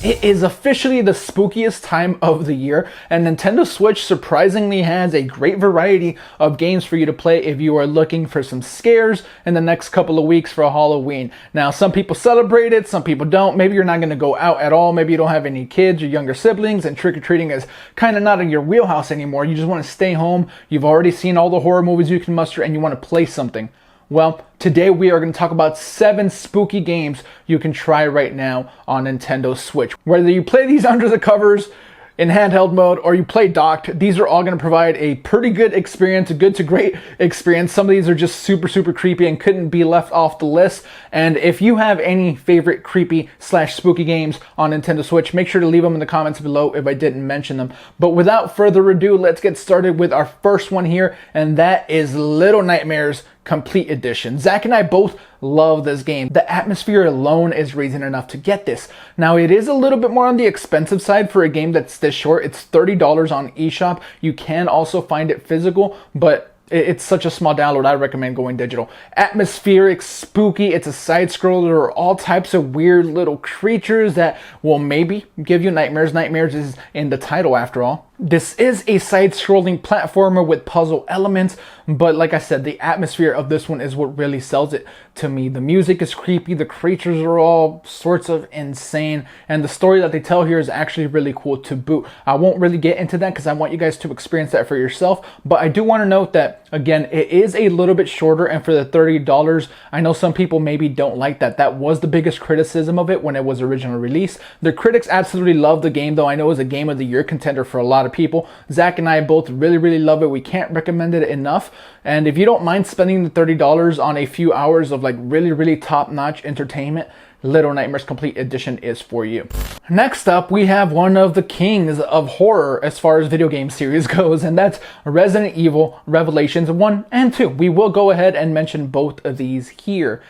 It is officially the spookiest time of the year, and Nintendo Switch surprisingly has a great variety of games for you to play if you are looking for some scares in the next couple of weeks for Halloween. Now, some people celebrate it, some people don't. Maybe you're not going to go out at all. Maybe you don't have any kids or younger siblings, and trick-or-treating is kind of not in your wheelhouse anymore. You just want to stay home. You've already seen all the horror movies you can muster, and you want to play something. Well, today we are going to talk about 7 spooky games you can try right now on Nintendo Switch. Whether you play these under the covers in handheld mode or you play docked, these are all going to provide a pretty good experience, a good to great experience. Some of these are just super creepy and couldn't be left off the list. And if you have any favorite creepy / spooky games on Nintendo Switch, make sure to leave them in the comments below if I didn't mention them. But without further ado, let's get started with our first one here, and that is Little Nightmares Complete Edition. Zach and I both love this game. The atmosphere alone is reason enough to get this. Now, it is a little bit more on the expensive side for a game that's this short. It's $30 on eShop. You can also find it physical, but it's such a small download, I recommend going digital. Atmospheric, spooky, it's a side scroller. There are all types of weird little creatures that will maybe give you nightmares. Nightmares is in the title after all. This is a side-scrolling platformer with puzzle elements, but like I said, the atmosphere of this one is what really sells it to me. The music is creepy, the creatures are all sorts of insane, and the story that they tell here is actually really cool to boot. I won't really get into that because I want you guys to experience that for yourself, but I do want to note that, again, it is a little bit shorter, and for the $30, I know some people maybe don't like that. That was the biggest criticism of it when it was originally released. The critics absolutely love the game, though. I know it was a Game of the Year contender for a lot of people. Zach and I both really love it. We can't recommend it enough. And if you don't mind spending the $30 on a few hours of like really top-notch entertainment, Little Nightmares Complete Edition is for you. Next up, we have one of the kings of horror as far as video game series goes, and that's Resident Evil Revelations 1 and 2. We will go ahead and mention both of these here.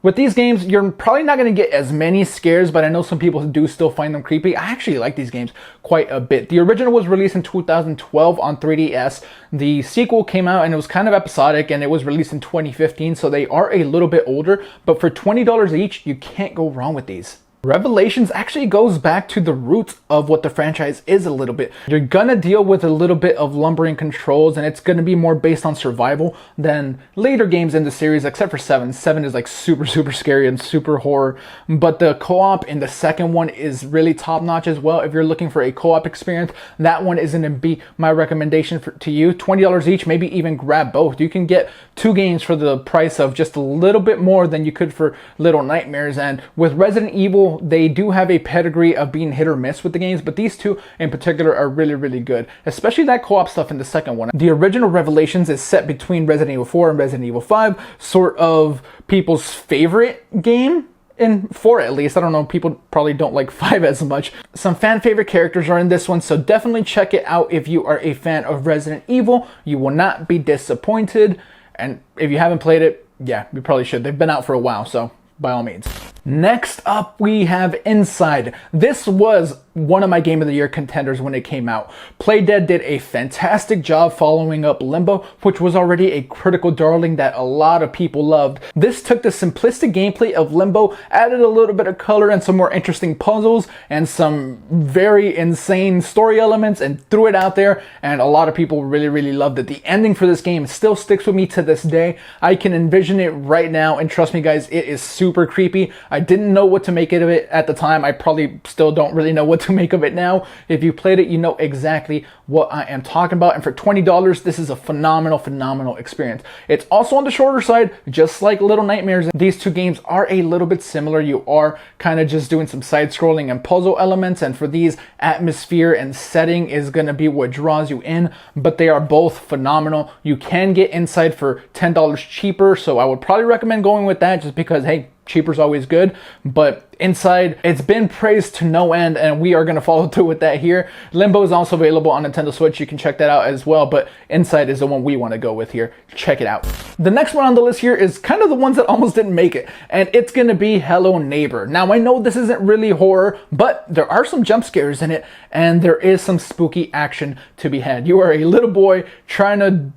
With these games, you're probably not going to get as many scares, but I know some people do still find them creepy. I actually like these games quite a bit. The original was released in 2012 on 3DS. The sequel came out and it was kind of episodic, and it was released in 2015, so they are a little bit older, but for $20 each, you can't go wrong with these. Revelations actually goes back to the roots of what the franchise is a little bit. You're gonna deal with a little bit of lumbering controls, and it's gonna be more based on survival than later games in the series, except for 7. 7 is like super scary and super horror, but the co-op in the second one is really top-notch as well. If you're looking for a co-op experience, that one is gonna be my recommendation to you. $20 each, maybe even grab both. You can get 2 games for the price of just a little bit more than you could for Little Nightmares. And with Resident Evil, they do have a pedigree of being hit or miss with the games, but these two in particular are really good, especially that co-op stuff in the second one. The original Revelations is set between Resident Evil 4 and Resident Evil 5, sort of people's favorite game. In 4 at least. I don't know, people probably don't like 5 as much. Some fan favorite characters are in this one, so definitely check it out if you are a fan of Resident Evil. You will not be disappointed, and if you haven't played it, yeah, you probably should. They've been out for a while, so by all means. Next up, we have Inside. This was one of my Game of the Year contenders when it came out. Playdead did a fantastic job following up Limbo, which was already a critical darling that a lot of people loved. This took the simplistic gameplay of Limbo, added a little bit of color and some more interesting puzzles and some very insane story elements, and threw it out there, and a lot of people really loved it. The ending for this game still sticks with me to this day. I can envision it right now, and trust me guys, it is super creepy. I didn't know what to make of it at the time. I probably still don't really know what to make of it now. If you played it, you know exactly what I am talking about. And for $20, this is a phenomenal experience. It's also on the shorter side, just like Little Nightmares. These two games are a little bit similar. You are kind of just doing some side scrolling and puzzle elements. And for these, atmosphere and setting is going to be what draws you in. But they are both phenomenal. You can get Inside for $10 cheaper. So I would probably recommend going with that just because, hey, cheaper's always good. But Inside, it's been praised to no end, and we are going to follow through with that here. Limbo is also available on Nintendo Switch. You can check that out as well, but Inside is the one we want to go with here. Check it out. The next one on the list here is kind of the ones that almost didn't make it, and it's going to be Hello Neighbor. Now, I know this isn't really horror, but there are some jump scares in it, and there is some spooky action to be had. You are a little boy trying to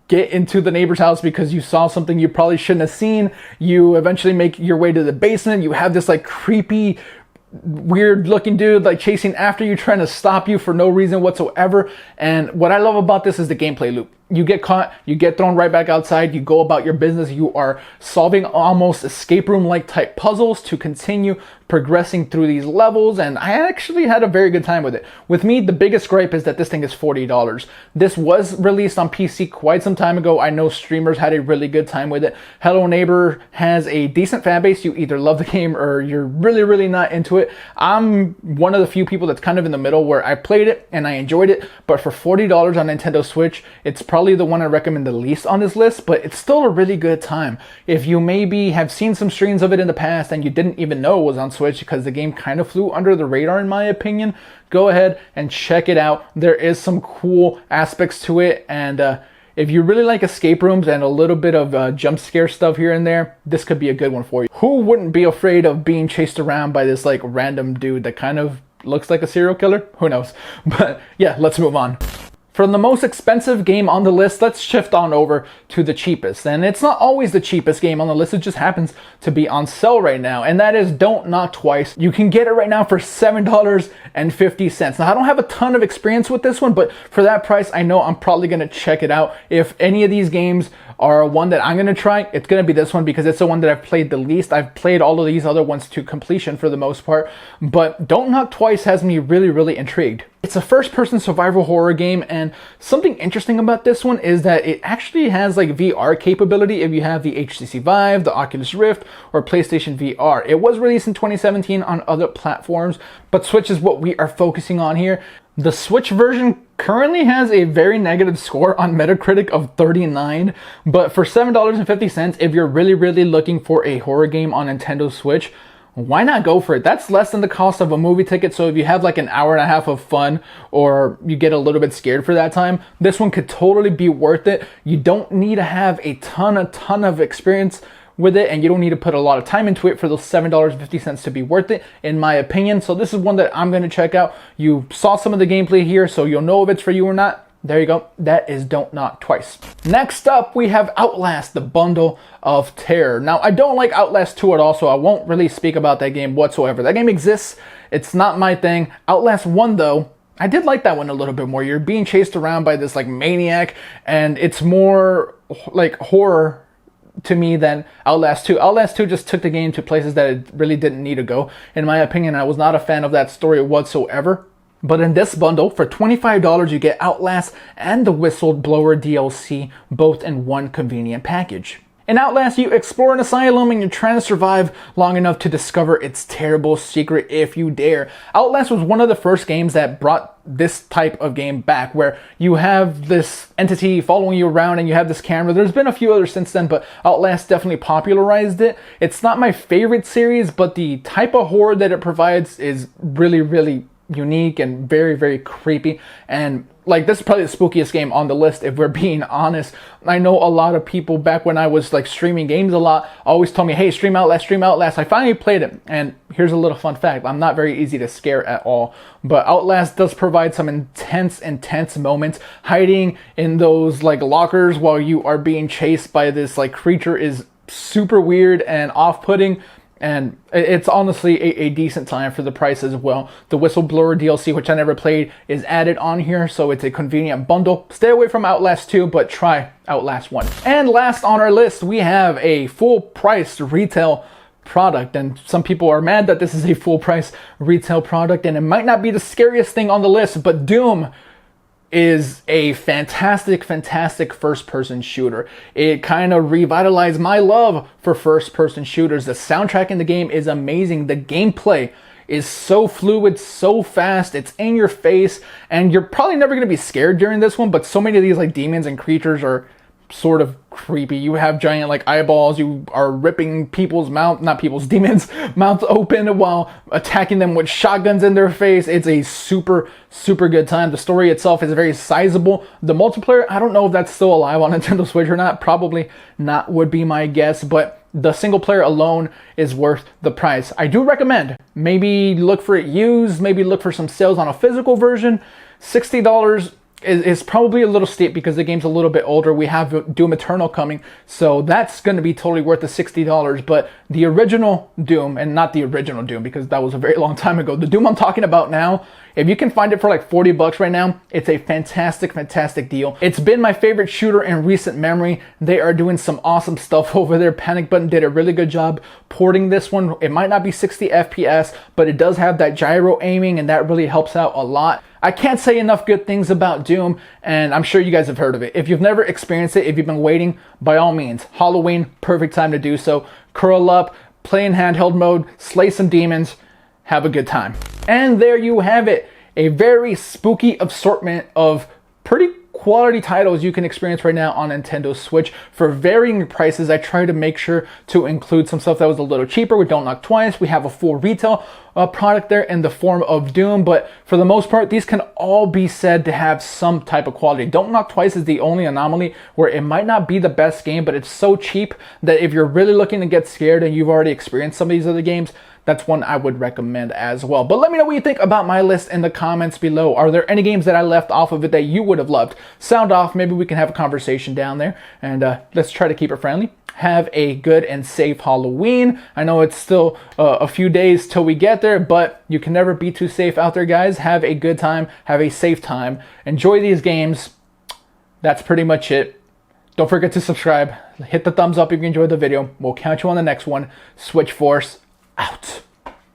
get into the neighbor's house because you saw something you probably shouldn't have seen. You eventually make your way to the basement. You have this like creepy weird looking dude like chasing after you, trying to stop you for no reason whatsoever. And what I love about this is the gameplay loop. You get caught, you get thrown right back outside, you go about your business, you are solving almost escape room like type puzzles to continue progressing through these levels, and I actually had a very good time with it. With me, the biggest gripe is that this thing is $40. This was released on PC quite some time ago. I know streamers had a really good time with it. Hello Neighbor has a decent fan base. You either love the game or you're really not into it. I'm one of the few people that's kind of in the middle, where I played it and I enjoyed it, but for $40 on Nintendo Switch, it's probably the one I recommend the least on this list, but it's still a really good time. If you maybe have seen some streams of it in the past and you didn't even know it was on Switch because the game kind of flew under the radar in my opinion, go ahead and check it out. There is some cool aspects to it, and if you really like escape rooms and a little bit of jump scare stuff here and there, this could be a good one for you. Who wouldn't be afraid of being chased around by this like random dude that kind of looks like a serial killer? Who knows? But yeah, let's move on. From the most expensive game on the list, let's shift on over to the cheapest. And it's not always the cheapest game on the list, it just happens to be on sale right now. And that is Don't Knock Twice. You can get it right now for $7.50. Now, I don't have a ton of experience with this one, but for that price, I know I'm probably gonna check it out. If any of these games are one that I'm gonna try, it's gonna be this one because it's the one that I've played the least. I've played all of these other ones to completion for the most part, but Don't Knock Twice has me really intrigued. It's a first-person survival horror game, and something interesting about this one is that it actually has like VR capability if you have the HTC Vive, the Oculus Rift, or PlayStation VR. It was released in 2017 on other platforms, but Switch is what we are focusing on here. The Switch version currently has a very negative score on Metacritic of 39, but for $7.50, if you're really looking for a horror game on Nintendo Switch, why not go for it? That's less than the cost of a movie ticket, so if you have like an hour and a half of fun or you get a little bit scared for that time, this one could totally be worth it. You don't need to have a ton of experience with it, and you don't need to put a lot of time into it for those $7.50 to be worth it, in my opinion. So this is one that I'm going to check out. You saw some of the gameplay here, so you'll know if it's for you or not. There you go. That is Don't Knock Twice. Next up, we have Outlast, the Bundle of Terror. Now, I don't like Outlast 2 at all, so I won't really speak about that game whatsoever. That game exists. It's not my thing. Outlast 1, though, I did like that one a little bit more. You're being chased around by this like maniac, and it's more like horror to me than Outlast 2. Outlast 2 just took the game to places that it really didn't need to go. In my opinion, I was not a fan of that story whatsoever. But in this bundle, for $25, you get Outlast and the Whistleblower DLC, both in one convenient package. In Outlast, you explore an asylum and you're trying to survive long enough to discover its terrible secret if you dare. Outlast was one of the first games that brought this type of game back, where you have this entity following you around and you have this camera. There's been a few others since then, but Outlast definitely popularized it. It's not my favorite series, but the type of horror that it provides is really unique and very creepy. And like, this is probably the spookiest game on the list, if we're being honest. I know a lot of people back when I was like streaming games a lot always told me, hey, stream Outlast. I finally played it, and here's a little fun fact: I'm not very easy to scare at all, but Outlast does provide some intense moments. Hiding in those like lockers while you are being chased by this like creature is super weird and off-putting. And it's honestly a decent time for the price as well. The Whistleblower DLC, which I never played, is added on here, so it's a convenient bundle. Stay away from Outlast 2, but try Outlast 1. And last on our list, we have a full-priced retail product. And some people are mad that this is a full-price retail product, and it might not be the scariest thing on the list, but Doom is a fantastic first-person shooter. It kind of revitalized my love for first-person shooters. The soundtrack in the game is amazing. The gameplay is so fluid, so fast, it's in your face, and you're probably never going to be scared during this one, but so many of these like demons and creatures are sort of creepy. You have giant like eyeballs, you are ripping people's demons' mouths open while attacking them with shotguns in their face. It's a super good time. The story itself is very sizable. The multiplayer, I don't know if that's still alive on Nintendo Switch or not. Probably not would be my guess, but the single player alone is worth the price. I do recommend maybe look for it used, maybe look for some sales on a physical version. $60 is probably a little steep because the game's a little bit older. We have Doom Eternal coming, so that's going to be totally worth the $60. But the original Doom, and not the original Doom because that was a very long time ago, the Doom I'm talking about now, if you can find it for like $40 right now, it's a fantastic, fantastic deal. It's been my favorite shooter in recent memory. They are doing some awesome stuff over there. Panic Button did a really good job porting this one. It might not be 60 FPS, but it does have that gyro aiming, and that really helps out a lot. I can't say enough good things about Doom, and I'm sure you guys have heard of it. If you've never experienced it, if you've been waiting, by all means, Halloween, perfect time to do so. Curl up, play in handheld mode, slay some demons, have a good time. And there you have it, a very spooky assortment of pretty quality titles you can experience right now on Nintendo Switch for varying prices. I try to make sure to include some stuff that was a little cheaper with Don't Knock Twice. We have a full retail product there in the form of Doom, but for the most part, these can all be said to have some type of quality. Don't Knock Twice is the only anomaly where it might not be the best game, but it's so cheap that if you're really looking to get scared and you've already experienced some of these other games, that's one I would recommend as well. But let me know what you think about my list in the comments below. Are there any games that I left off of it that you would have loved? Sound off, maybe we can have a conversation down there, and let's try to keep it friendly. Have a good and safe Halloween. I know it's still a few days till we get there, but you can never be too safe out there, guys. Have a good time. Have a safe time. Enjoy these games. That's pretty much it. Don't forget to subscribe. Hit the thumbs up if you enjoyed the video. We'll catch you on the next one. Switch Force out.